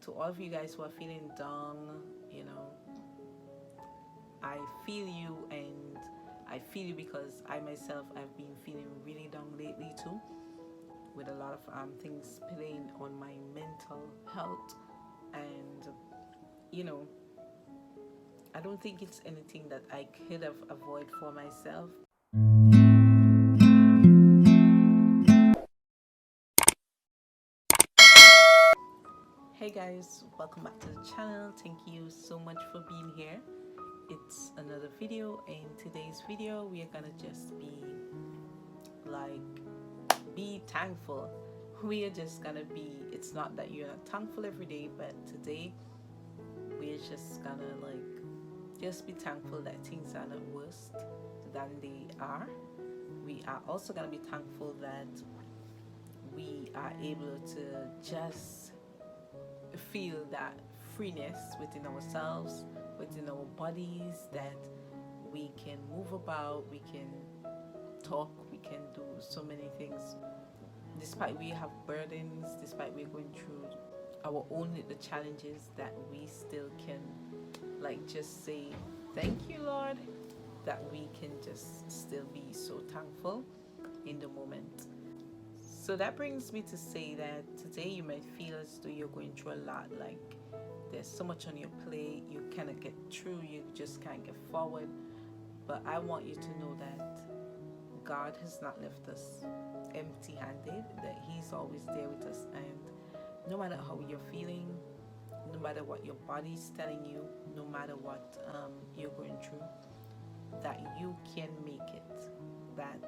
to all of you guys who are feeling down, you know, I feel you, and I feel you because I myself have been feeling really down lately too, with a lot of things playing on my mental health. And you know, I don't think it's anything that I could have avoided for myself. Hey guys, welcome back to the channel. Thank you so much for being here. It's another video, and today's video we are gonna just be thankful. We are just gonna be, it's not that you're not thankful every day, but today we're just gonna just be thankful that things are not worse than they are. We are also gonna be thankful that we are able to just feel that freeness within ourselves, within our bodies, that we can move about, we can talk, we can do so many things. Despite we have burdens, despite we're going through our own little challenges, that we still can just say thank you, Lord, that we can just still be so thankful in the moment. So that brings me to say that today you might feel as though you're going through a lot, like there's so much on your plate, you cannot get through, you just can't get forward. But I want you to know that God has not left us empty-handed, that He's always there with us. And no matter how you're feeling, no matter what your body's telling you, no matter what you're going through, that you can make it, that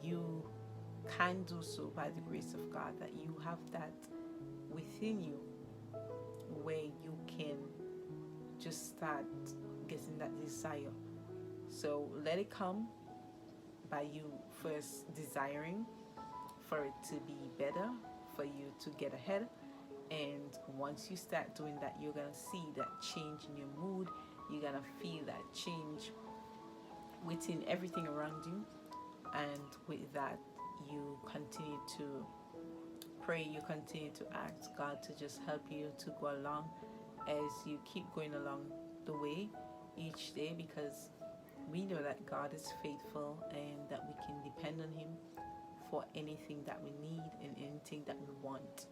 you can do so by the grace of God, that you have that within you where you can just start getting that desire. So let it come by you first desiring for it to be better, for you to get ahead. And once you start doing that, you're gonna see that change in your mood, you're gonna feel that change within everything around you. And with that, you continue to pray, you continue to ask God to just help you to go along as you keep going along the way each day, because we know that God is faithful and that we can depend on Him for anything that we need and anything that we want.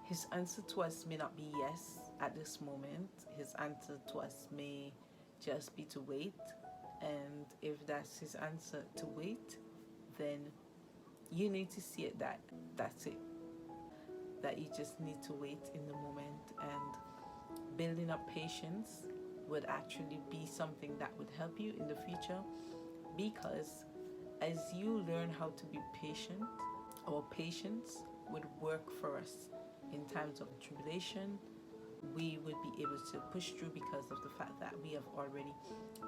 His answer to us may not be yes at this moment. His answer to us may just be to wait. And if that's His answer, to wait, then you need to see it that that's it, that you just need to wait in the moment. And building up patience would actually be something that would help you in the future, because as you learn how to be patient, our patience would work for us in times of tribulation. We would be able to push through because of the fact that we have already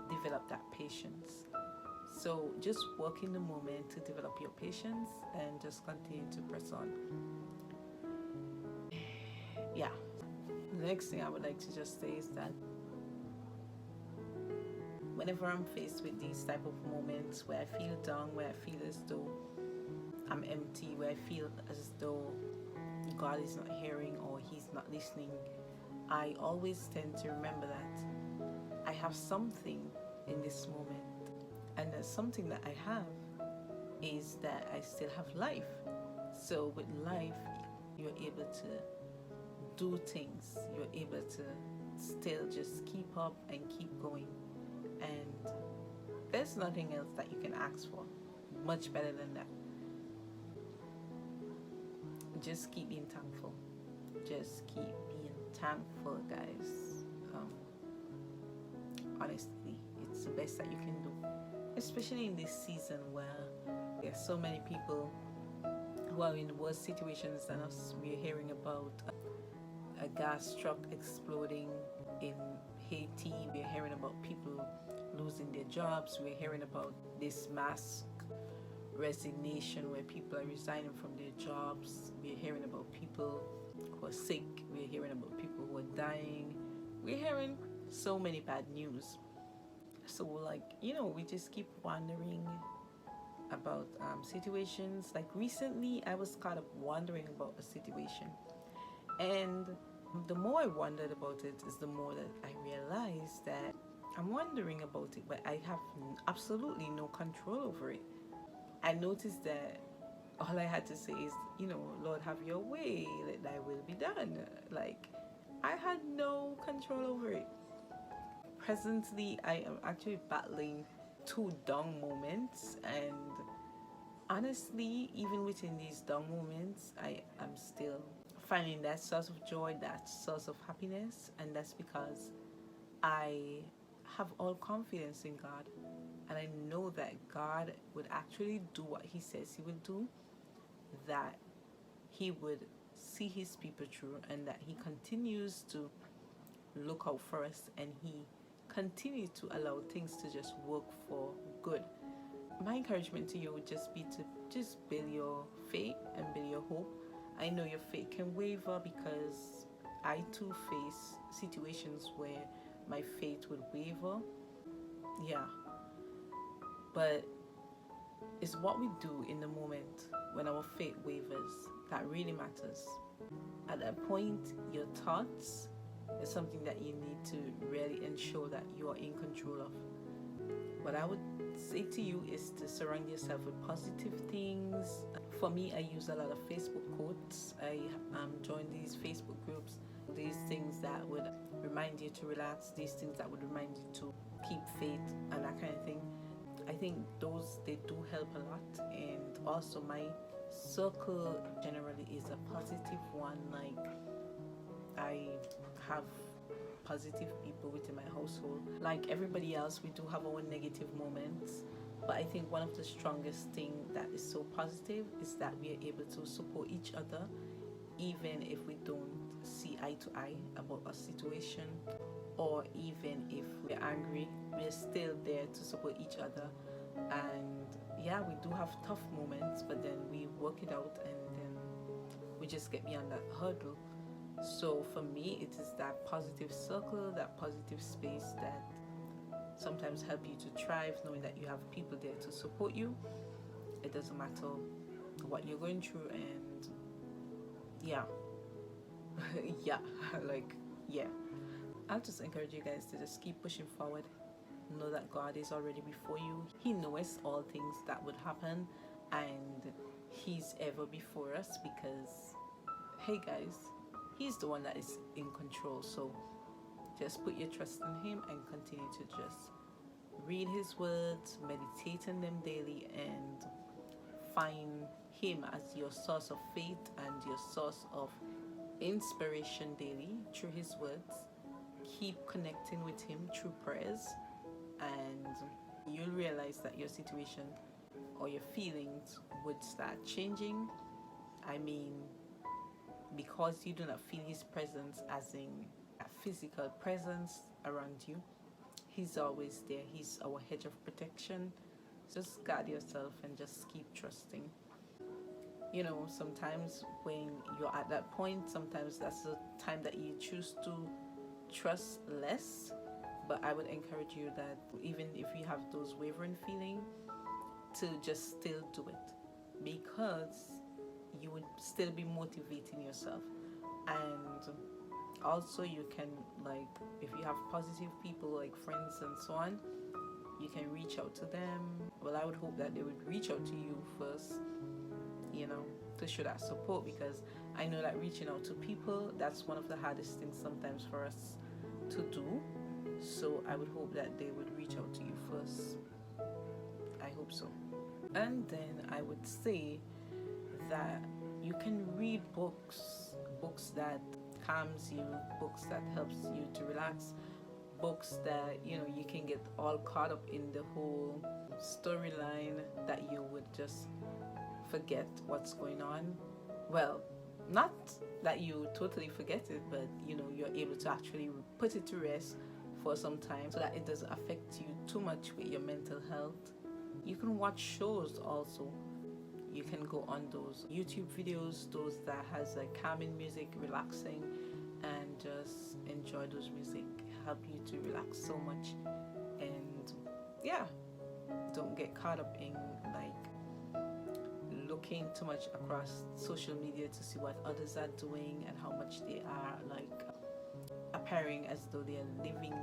developed that patience. So just work in the moment to develop your patience and just continue to press on. Yeah. The next thing I would like to just say is that whenever I'm faced with these type of moments where I feel down, where I feel as though I'm empty, where I feel as though God is not hearing or He's not listening, I always tend to remember that I have something in this moment. And the something that I have is that I still have life. So with life, you're able to do things. You're able to still just keep up and keep going. And there's nothing else that you can ask for much better than that. Just keep being thankful. Just keep being thankful, guys. Honestly, it's the best that you can do, especially in this season where there's so many people who are in worse situations than us. We're hearing about a gas truck exploding in Haiti. We're hearing about people losing their jobs. We're hearing about this mass resignation where people are resigning from their jobs. We're hearing about people who are sick. We're hearing about people who are dying. We're hearing so many bad news. So we just keep wondering about situations. Like recently I was caught up wondering about a situation, And the more I wondered about it is the more that I realized that I'm wondering about it, but I have absolutely no control over it. I noticed that all I had to say is, Lord, have your way, let thy will be done. Like, I had no control over it. Presently, I am actually battling two down moments, and honestly, even within these down moments, I am still finding that source of joy, that source of happiness, and that's because I have all confidence in God, and I know that God would actually do what He says He would do, that He would see His people through, and that He continues to look out for us, and He continues to allow things to just work for good. My encouragement to you would just be to just build your faith and build your hope. I know your faith can waver because I too face situations where my faith would waver. Yeah, but it's what we do in the moment when our faith wavers that really matters. At that point, your thoughts is something that you need to really ensure that you are in control of. What I would say to you is to surround yourself with positive things. For me, I use a lot of Facebook quotes. I join these Facebook groups, these things that would remind you to relax, these things that would remind you to keep faith and that kind of thing. I think they do help a lot. And also my circle generally is a positive one. Like, I have positive people within my household. Like everybody else, we do have our negative moments, but I think one of the strongest thing that is so positive is that we are able to support each other, even if we don't see eye to eye about a situation, or even if we're angry, we're still there to support each other. And yeah, we do have tough moments, but then we work it out, and then we just get beyond that hurdle. So for me, it is that positive circle, that positive space that sometimes help you to thrive, knowing that you have people there to support you. It doesn't matter what you're going through, and yeah, yeah, like, yeah. I'll just encourage you guys to just keep pushing forward. Know that God is already before you. He knows all things that would happen, and He's ever before us because, hey guys, He's the one that is in control. So just put your trust in Him and continue to just read His words, meditate on them daily, and find Him as your source of faith and your source of inspiration daily through His words. Keep connecting with Him through prayers, and you'll realize that your situation or your feelings would start changing. I mean, because you do not feel His presence as in a physical presence around you. He's always there. He's our hedge of protection. Just guard yourself and just keep trusting. Sometimes when you're at that point, sometimes that's the time that you choose to trust less. But I would encourage you that even if you have those wavering feelings, to just still do it, because you would still be motivating yourself. And also you can, like, if you have positive people like friends and so on, you can reach out to them. Well, I would hope that they would reach out to you first, to show that support, because I know that reaching out to people, that's one of the hardest things sometimes for us to do. So I would hope that they would reach out to you first. I hope so. And then I would say that you can read books that calms you, books that helps you to relax, books that you can get all caught up in the whole storyline that you would just forget what's going on. Well, not that you totally forget it, but you're able to actually put it to rest for some time so that it doesn't affect you too much with your mental health. You can watch shows also. You can go on those YouTube videos, those that has like calming music, relaxing, and just enjoy those music. Help you to relax so much. And yeah, don't get caught up in like looking too much across social media to see what others are doing and how much they are like appearing as though they are living,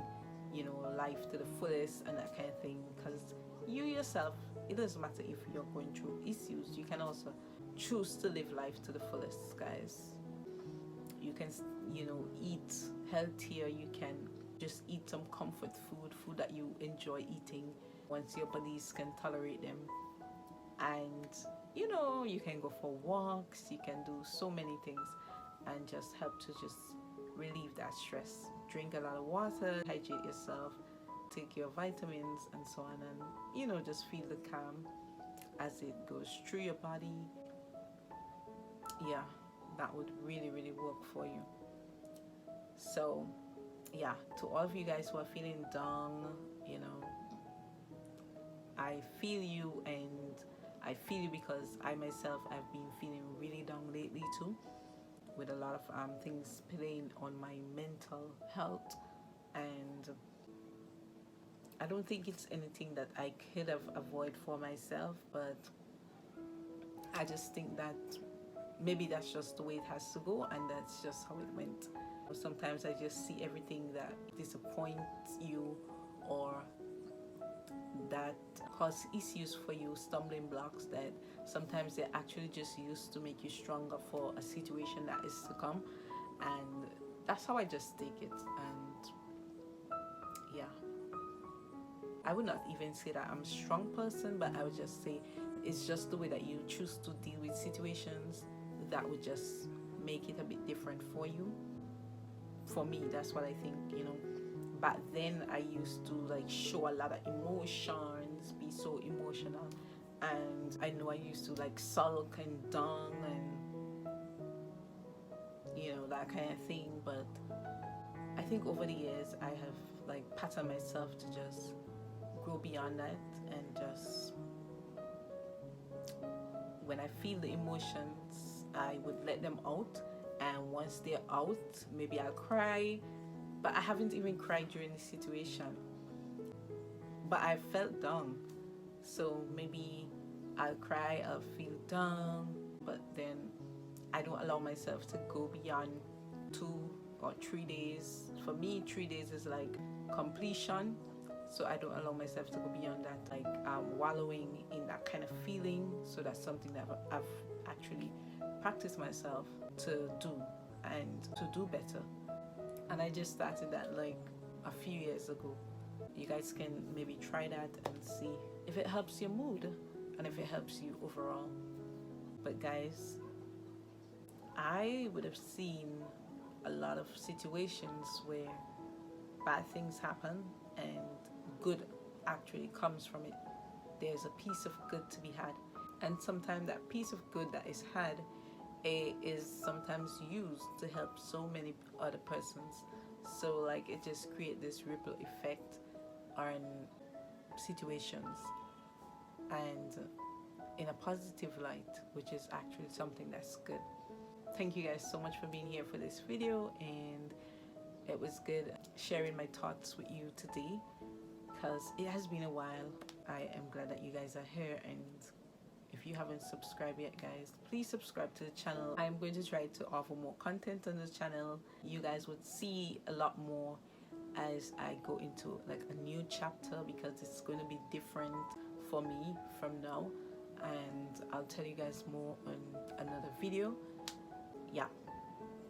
you know, life to the fullest and that kind of thing. Because you yourself, it doesn't matter if you're going through issues, you can also choose to live life to the fullest, guys. You can, you know, eat healthier. You can just eat some comfort food that you enjoy eating once your bodies can tolerate them. And you know, you can go for walks, you can do so many things and just help to just relieve that stress. Drink a lot of water, hydrate yourself, take your vitamins and so on, and you know, just feel the calm as it goes through your body. Yeah, that would really work for you. So yeah, to all of you guys who are feeling down, you know, I feel you, and I feel you because I myself have been feeling really down lately too, with a lot of things playing on my mental health. And I don't think it's anything that I could have avoided for myself, but I just think that maybe that's just the way it has to go, and that's just how it went. Sometimes I just see everything that disappoints you or that cause issues for you, stumbling blocks that sometimes they're actually just used to make you stronger for a situation that is to come. And that's how I just take it. And yeah, I would not even say that I'm a strong person, but I would just say it's just the way that you choose to deal with situations that would just make it a bit different for you. For me, that's what I think, you know. Back then I used to like show a lot of emotions, be so emotional, and I know I used to like sulk and down and you know, that kind of thing. But I think over the years I have like patterned myself to just grow beyond that, and just when I feel the emotions, I would let them out, and once they're out, maybe I'll cry. But I haven't even cried during this situation, but I felt down, so maybe I'll cry, I'll feel down, but then I don't allow myself to go beyond 2 or 3 days. For me, 3 days is like completion, so I don't allow myself to go beyond that, like wallowing in that kind of feeling. So that's something that I've actually practiced myself to do and to do better. And I just started that like a few years ago. You guys can maybe try that and see if it helps your mood and if it helps you overall. But guys, I would have seen a lot of situations where bad things happen and good actually comes from it. There's a piece of good to be had, and sometimes that piece of good that is had is sometimes used to help so many other persons. So like it just creates this ripple effect on situations, and in a positive light, which is actually something that's good. Thank you guys so much for being here for this video, and it was good sharing my thoughts with you today because it has been a while. I am glad that you guys are here, and if you haven't subscribed yet, guys, please subscribe to the channel. I'm going to try to offer more content on the channel. You guys would see a lot more as I go into like a new chapter, because it's going to be different for me from now, and I'll tell you guys more on another video. Yeah,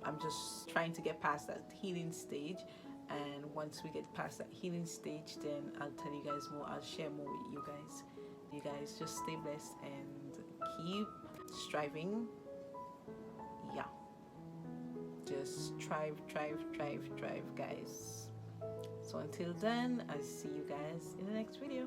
I'm just trying to get past that healing stage, and once we get past that healing stage, then I'll tell you guys more. I'll share more with you guys. You guys just stay blessed and keep striving. Yeah, just strive, guys. So until then, I'll see you guys in the next video.